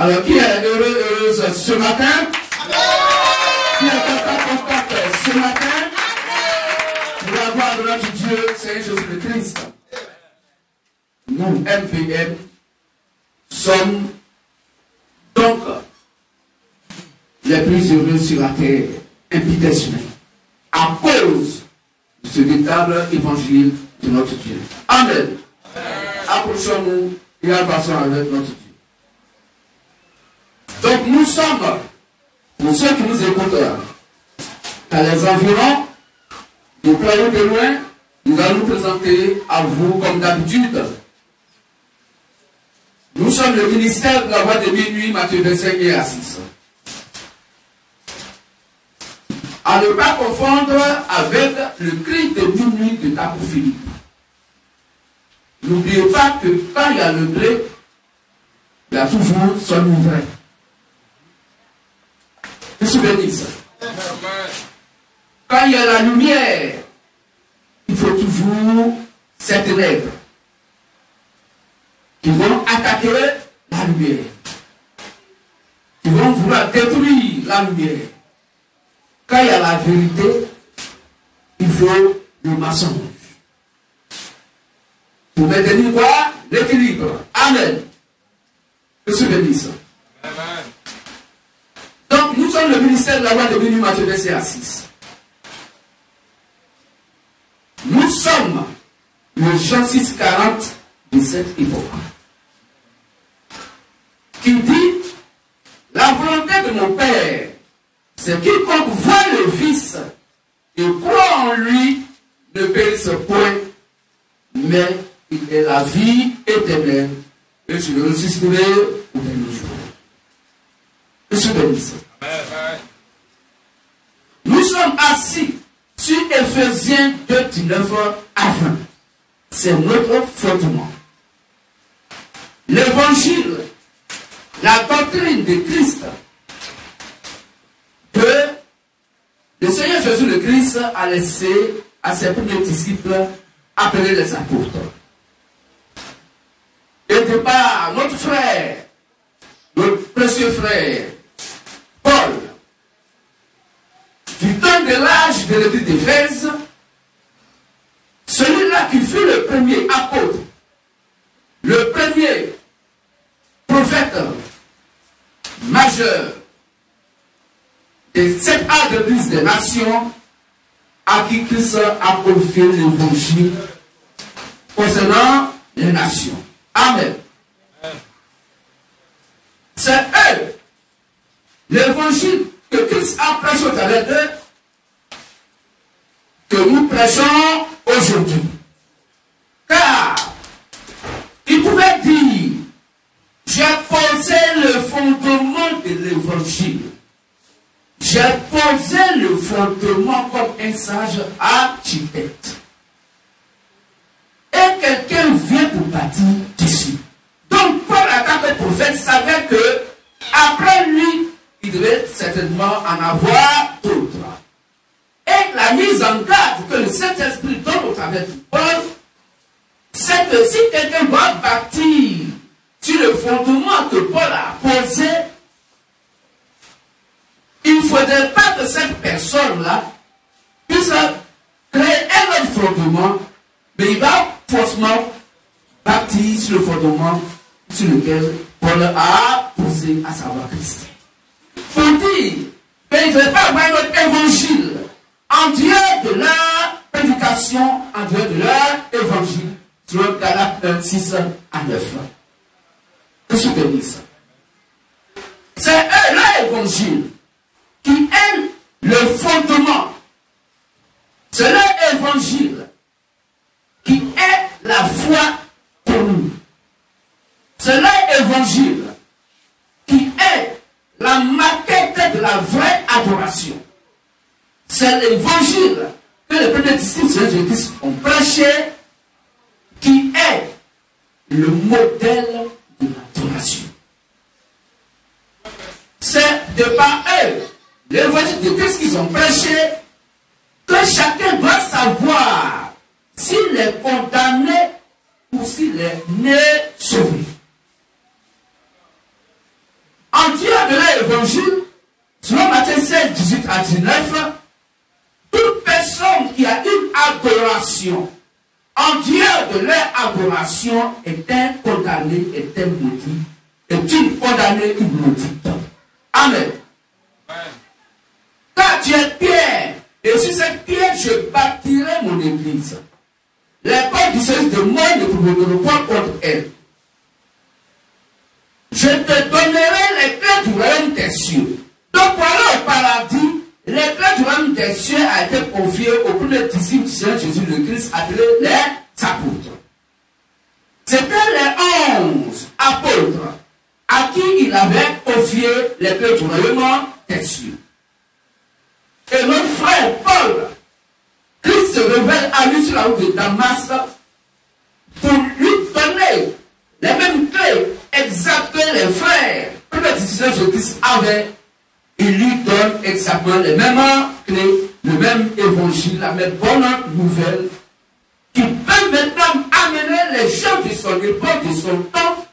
Alors, qui est heureuse ce matin? Qui est contente ce matin? Pour la gloire de notre Dieu, Seigneur Jésus-Christ. Nous, MVM, sommes donc les plus heureux sur la terre, imputation, à cause de ce véritable évangile de notre Dieu. Amen. Approchons-nous et avançons avec notre Dieu. Donc nous sommes, pour ceux qui nous écoutent, dans les environs, de près ou de loin, nous allons nous présenter à vous comme d'habitude. Nous sommes le ministère de la voix de minuit, Matthieu 25 et à 6. À ne pas confondre avec le cri de minuit de Taco Philippe. N'oubliez pas que quand il y a le blé, il y a toujours son ouvrain. Vous vous souvenez ça? Quand il y a la lumière, il faut toujours cette règle qui vont attaquer la lumière, qui vont vouloir détruire la lumière. Quand il y a la vérité, il faut le mensonge. Pour maintenir quoi? L'équilibre. Amen. Que se bénisse ça. Amen. Donc, nous sommes le ministère de la loi de minuit, Matthieu 25 à 6. Nous sommes le Jean 6,40 de cette époque. Qui dit, la volonté de mon Père, c'est quiconque voit le Fils et croit en lui ne périsse point, mais il est la vie éternelle et je le ressusciterai au dernier jour. Que se bénisse. Nous sommes assis sur Éphésiens 2, 19 à 20. C'est notre fondement. L'évangile, la doctrine de Christ, que le Seigneur Jésus le Christ a laissé à ses premiers disciples appelés les apôtres. Et de par notre frère, notre précieux frère, Paul, du temps de l'âge de l'église d'Éphèse, celui-là qui fut le premier apôtre, le premier prophète majeur de cette âge d'église des nations, à qui Christ a confié l'évangile concernant les nations. Amen. C'est eux, l'évangile que Christ a prêché au travers d'eux, que nous prêchons aujourd'hui. Car il pouvait dire, j'ai posé le fondement de l'évangile. J'ai posé le fondement comme un sage architecte. Et quelqu'un vient pour bâtir dessus. Donc Paul, en tant que prophète, savait que après lui, il devait certainement en avoir d'autres. Et la mise en garde que le Saint-Esprit donne au travers de Paul, c'est que si quelqu'un doit bâtir sur le fondement que Paul a posé, il ne faudrait pas que cette personne-là puisse créer un autre fondement, mais il va forcément bâtir sur le fondement sur lequel Paul a posé, à savoir Christ. Pour dire, mais il ne devait pas avoir notre évangile en dehors de leur prédication, en dehors de leur évangile, sur Galates 26 à 9. Que je bénisse. C'est eux, leur évangile, qui est le fondement. C'est leur évangile qui est la foi pour nous. C'est leur évangile qui est la maquette de la vraie adoration. C'est l'évangile que les premiers disciples de Jésus ont prêché, qui est le modèle de l'adoration. C'est de par eux, l'évangile de Christ qu'ils ont prêché, que chacun doit savoir s'il est condamné ou s'il est né sauvé. 18 à 19, toute personne qui a une adoration en dehors de leur adoration est un condamné, est un maudit, est une condamnée, une maudite. Amen. Car tu es pierre, et sur cette pierre je bâtirai mon église. Les portes du Seigneur de moi ne pourront pas contre elle. Je te donnerai les clés du royaume des cieux. Donc voilà au paradis, les clés du royaume des cieux a été confiées au premier disciple du Seigneur Jésus le Christ appelé les apôtres. C'était les 11 apôtres à qui il avait confié les clés du royaume des cieux. Et notre frère Paul, Christ se révèle à lui sur la route de Damas pour lui donner les mêmes clés exactes que les frères, que le disciple de Christ avait. Il lui donne exactement les mêmes clés, le même évangile, la même bonne nouvelle, qui peut maintenant amener les gens de son époque, de son temps,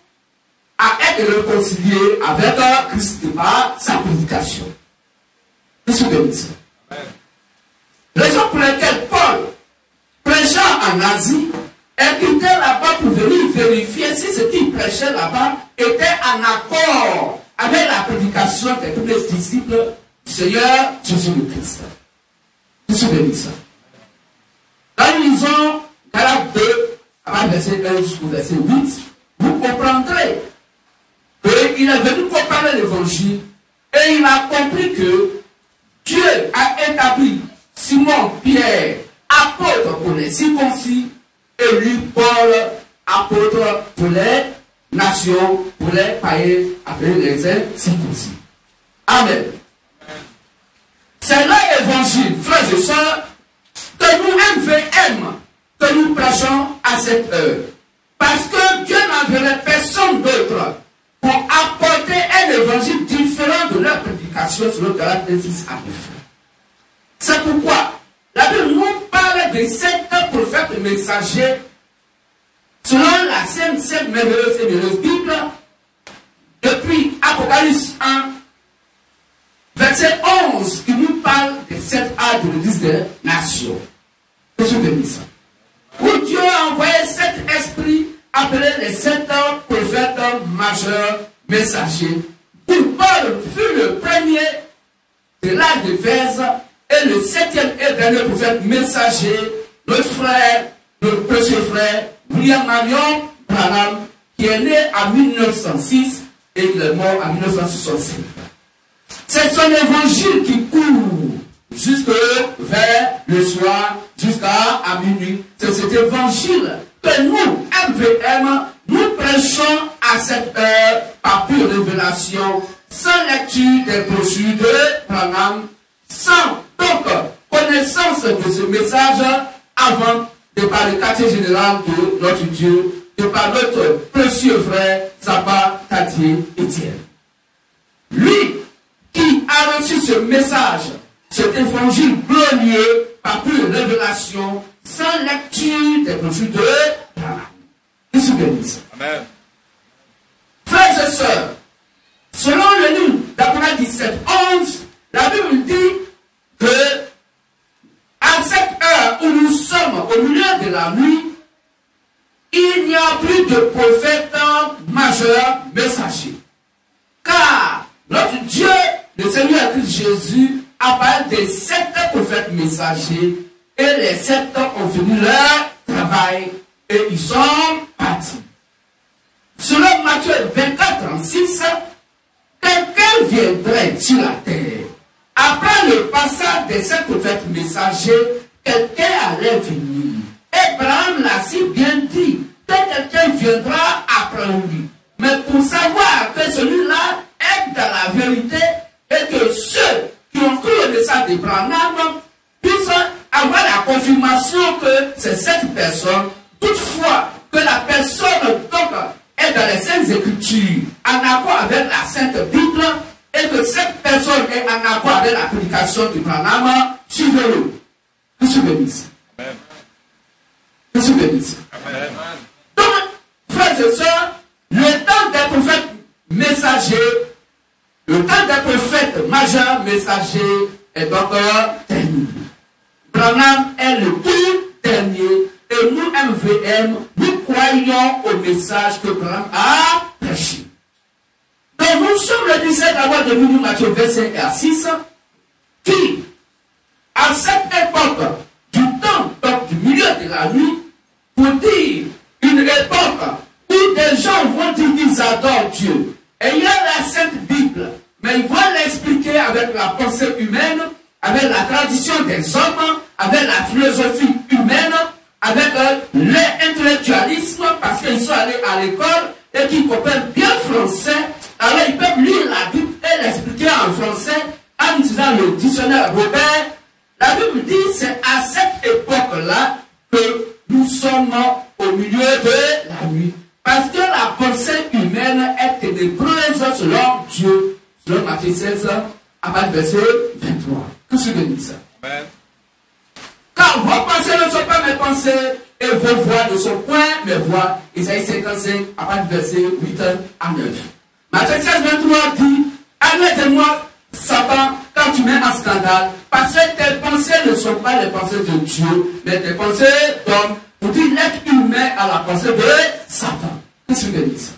à être réconciliés avec Christ par sa prédication. Qu'est-ce que vous dites? Raison pour laquelle Paul, prêchant en Asie, est quitté là-bas pour venir vérifier si ce qu'il prêchait là-bas était en accord avec la prédication des premiers disciples du Seigneur Jésus le Christ. Qu'est-ce que vous dites ça? Quand nous lisons Galates 2, avant verset 1 jusqu'au verset 8, vous comprendrez qu'il est venu comparer l'évangile et il a compris que Dieu a établi Simon Pierre apôtre pour les circoncis et lui Paul apôtre pour les nations, pour les païens appelés les incirconcis. Amen. C'est l'évangile, frères et sœurs, que nous MVM, que nous prêchons à cette heure. Parce que Dieu n'enverrait personne d'autre pour apporter un évangile différent de leur prédication selon Galates 6 à 9. C'est pourquoi la Bible nous parle de 7 prophètes messagers selon la Sainte merveilleuse et merveilleuse Bible depuis Apocalypse 1, verset 11, qui nous parle des 7 âges de l'église des nations. Qu'est-ce que vous dites ça? Où Dieu a envoyé 7 esprits appelés les 7 prophètes majeurs messagers. Pour Paul fut le premier de l'âge de Éphèse et le 7e et dernier prophète messager, notre frère, notre précieux frère, William Marion Branham, qui est né en 1906 et il est mort en 1965. C'est son évangile qui court jusque vers le soir, jusqu'à minuit. C'est cet évangile que nous, MVM, nous prêchons à cette heure par pure révélation, sans lecture des brochures de Branham, sans donc connaissance de ce message avant de par le quartier général de notre Dieu, de par notre précieux frère Saba Tatier Etienne. Lui qui a reçu ce message, cet évangile glorieux par pure révélation, sans lecture des brochures de Branham. Qu'est-ce que vous dites? Amen. Frères et sœurs, selon le livre d'Apocalypse 17, 11, la Bible dit que à cette heure où nous sommes au milieu de la nuit, il n'y a plus de prophètes majeurs messagers. Car notre Dieu, le Seigneur Christ Jésus, a parlé des 7 prophètes messagers et les 7 ont fini leur travail et ils sont partis. Selon Matthieu 24, 36, quelqu'un viendrait sur la terre. Après le passage des 7 prophètes messagers, quelqu'un allait venir. Abraham l'a si bien dit que quelqu'un viendra après lui. Mais pour savoir que celui-là est dans la vérité et que ceux qui ont cru le message d'Abraham puissent avoir la confirmation que c'est cette personne, toutefois que la personne donc est dans les Saintes Écritures, en accord avec la Sainte Bible, et que cette personne est en accord avec la prédication du Branham, suivez-le. Qu'est-ce que vous dites? Qu'est-ce que vous dites? Donc, frères et sœurs, le temps des prophètes messagers, le temps des prophètes majeurs messagers est donc terminée. Branham est le tout dernier. Et nous, MVM, nous croyons au message que Branham a prêché. Donc nous sommes le 17 avril de minuit, Matthieu 25 et 6, qui, à cette époque du temps, donc du milieu de la nuit, pour dire une époque où des gens vont dire qu'ils adorent Dieu. Et il y a la Sainte Bible, mais ils vont l'expliquer avec la pensée humaine, avec la tradition des hommes, avec la philosophie humaine, avec l'intellectualisme, parce qu'ils sont allés à l'école et qu'ils comprennent bien français. Alors ils peuvent lire la Bible et l'expliquer en français en utilisant le dictionnaire Robert. La Bible dit que c'est à cette époque-là que nous sommes au milieu de la nuit. Parce que la pensée humaine est ténébreuse selon Dieu. Selon Matthieu 16, à partir du verset 23. Que se dit ça? Amen. Car vos pensées ne sont pas mes pensées et vos voix ne sont point mes voix. Isaïe 55, à partir du verset 8 à 9. Matthieu 16, 23 dit, arrête de moi, Satan, quand tu mets un scandale, parce que tes pensées ne sont pas les pensées de Dieu, mais tes pensées d'homme. Pour dire l'être humain à la pensée de Satan. Qu'est-ce que tu dis ça?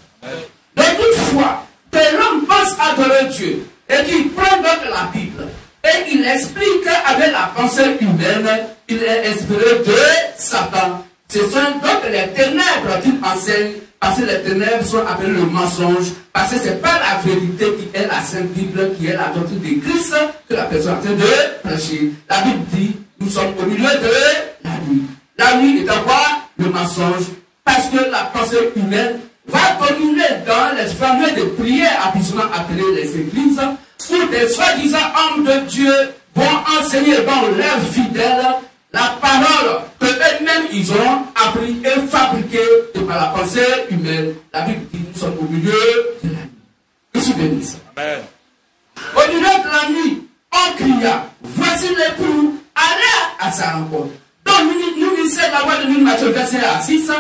Donc toutefois, que l'homme pense adorer Dieu et qu'il prend donc la Bible et il explique avec la pensée humaine, il est inspiré de Satan. Ce sont donc les ténèbres qu'il enseigne, parce que les ténèbres sont appelées le mensonge, parce que ce n'est pas la vérité qui est la Sainte Bible, qui est la doctrine de Christ que la personne est en train de prêcher. La Bible dit, nous sommes au milieu de la nuit. La nuit est en quoi? Le mensonge. Parce que la pensée humaine va dominer dans les fameux de prières habituellement appelées les églises, où des soi-disant hommes de Dieu vont enseigner dans leurs fidèles la parole que eux-mêmes ils ont appris et fabriquée par la pensée humaine. La Bible dit nous sommes au milieu de la nuit. Que se bénisse. Amen. Au milieu de la nuit, on cria, voici l'époux, allez à sa rencontre. Donc, nous disons la voix de nous, Matthieu 25 à 6,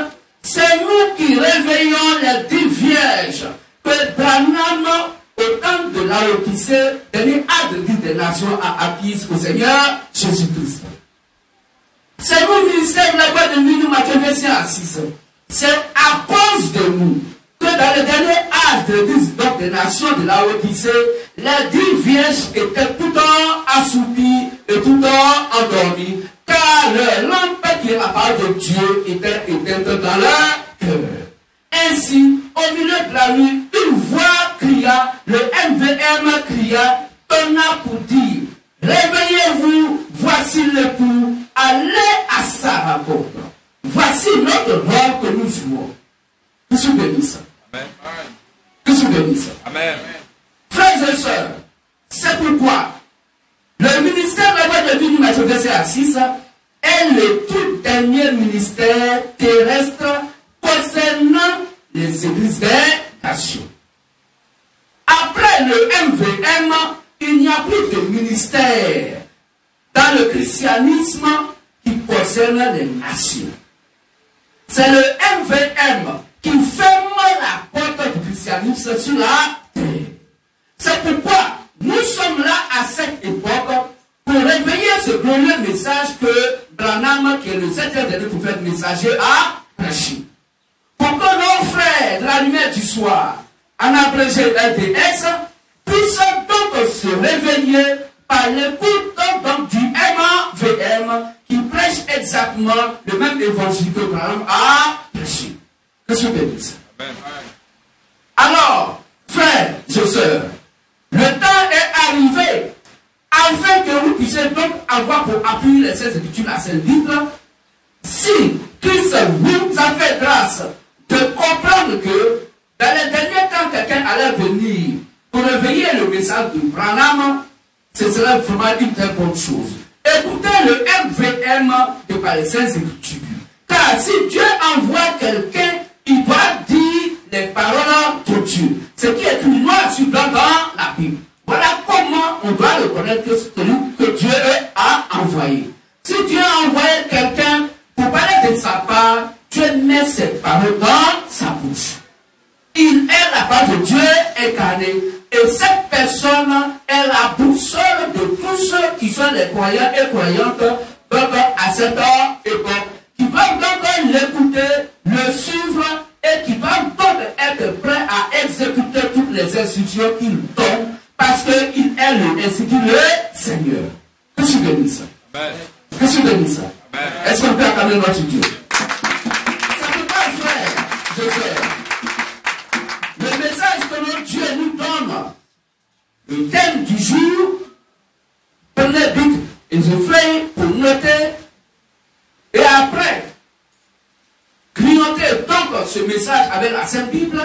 c'est nous qui réveillons les 10 vierges que Branham, au temps de Laodicée, dernier acte des nations, a acquise au Seigneur Jésus-Christ. C'est nous, ministère de la voix de nous, Matthieu 25 à 6. C'est à cause de nous que dans le dernier âge de l'église des nations de Laodicée, les 10 vierges étaient tout le temps assoupies et tout le temps endormies. Car leur lampe qui est la parole de Dieu était éteinte dans leur cœur. Ainsi, au milieu de la nuit, une voix cria, le MVM cria, tonna pour dire, réveillez-vous, voici l'époux, allez à sa rencontre. Voici notre rôle que nous jouons. Que se bénisse. Amen. Que se bénisse. Amen. Frères et sœurs, c'est pourquoi le ministère de la voix de Dieu du Matthieu 25 à 6 est le tout dernier ministère terrestre concernant les églises des nations. Après le MVM, il n'y a plus de ministère dans le christianisme qui concerne les nations. C'est le MVM qui ferme la porte du christianisme sur la terre. C'est pourquoi nous sommes là à cette époque pour réveiller ce glorieux message que Branham, qui est le 7e dernier prophète messager, a prêché. Pour que nos frères de la lumière du soir, en abrégé LDS, puissent donc se réveiller par l'écoute donc du MVM qui prêche exactement le même évangile que Branham a prêché. Que se bénisse. Alors, frères et sœurs, le temps est arrivé afin que vous puissiez donc avoir pour appui les 16 Écritures à Sainte Bible. Si Christ vous a fait grâce de comprendre que dans les derniers temps, quelqu'un allait venir pour réveiller le message de Branham, ce serait vraiment une très bonne chose. Écoutez le MVM de par les 16 Écritures. Car si Dieu envoie quelqu'un, il doit dire les paroles de Dieu. Ce qui est écrit noir sur blanc dans la Bible. Voilà comment on doit reconnaître que c'est celui que Dieu a envoyé. Si Dieu a envoyé quelqu'un pour parler de sa part, Dieu met cette parole dans sa bouche. Il est la parole de Dieu incarnée. Et cette personne est la boussole de tous ceux qui sont les croyants et croyantes donc, à cette époque, qui vont donc l'écouter, le suivre et qui vont donc être prêts à exécuter toutes les instructions qu'il donne parce qu'il est le Seigneur. Que tu bénisses. Que tu bénisses. Est-ce qu'on peut acclamer notre Dieu? Ça ne peut pas, frère, je sais. Le message que notre Dieu nous donne, le thème du jour, prenez vite et je ferai pour noter et après grignoter donc ce message avec la Sainte Bible,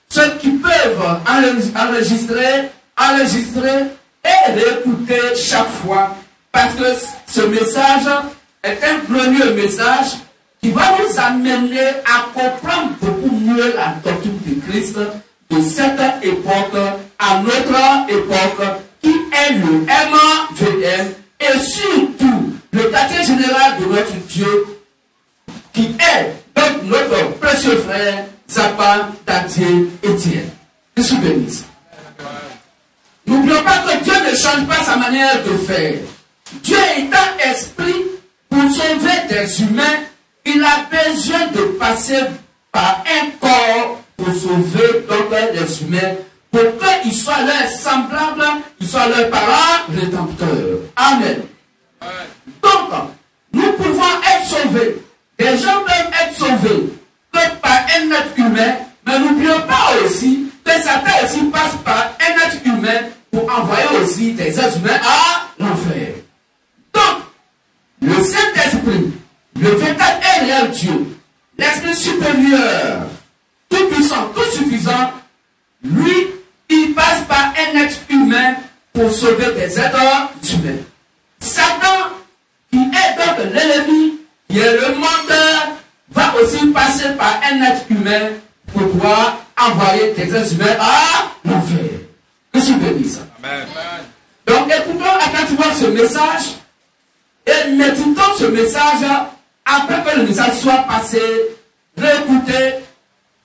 ceux qui peuvent enregistrer et réécouter chaque fois parce que ce message est un glorieux message qui va nous amener à comprendre beaucoup mieux la doctrine de Christ de cette époque à notre époque qui est le MVM et surtout le quartier général de notre Dieu qui est donc notre précieux frère Zappa Tatier Etienne. Que je bénisse. N'oublions pas que Dieu ne change pas sa manière de faire. Dieu étant esprit, pour sauver des humains, il a besoin de passer par un corps pour sauver donc les humains, pour qu'ils soient leurs semblables, qu'ils soient leurs parents rédempteurs. Amen. Donc, nous pouvons être sauvés. Les gens peuvent être sauvés que par un être humain, mais n'oublions pas aussi que Satan aussi passe par un être humain pour envoyer aussi des êtres humains à l'enfer. Donc, le Saint-Esprit, le véritable et réel Dieu, l'Esprit supérieur, tout puissant, tout suffisant, lui, il passe par un être humain pour sauver des êtres humains. Satan, qui est donc l'ennemi, qui est le menteur, va aussi passer par un être humain pour pouvoir envoyer des êtres humains à l'enfer. Que je bénisse. Amen. Donc écoutons attentivement ce message et méditons ce message après que le message soit passé. Réécoutez,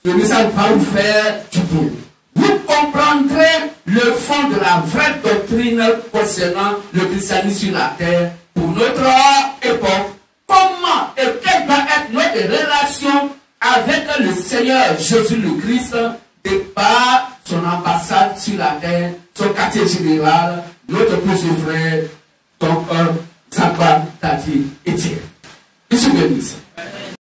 ce message va vous faire du bien. Vous comprendrez le fond de la vraie doctrine concernant le christianisme sur la terre pour notre époque. Comment et quelle va être notre relation avec le Seigneur Jésus le Christ de par son ambassade sur la terre, son quartier général, notre précieux frère, donc Zappa Tatier Etienne. Que se bénisse.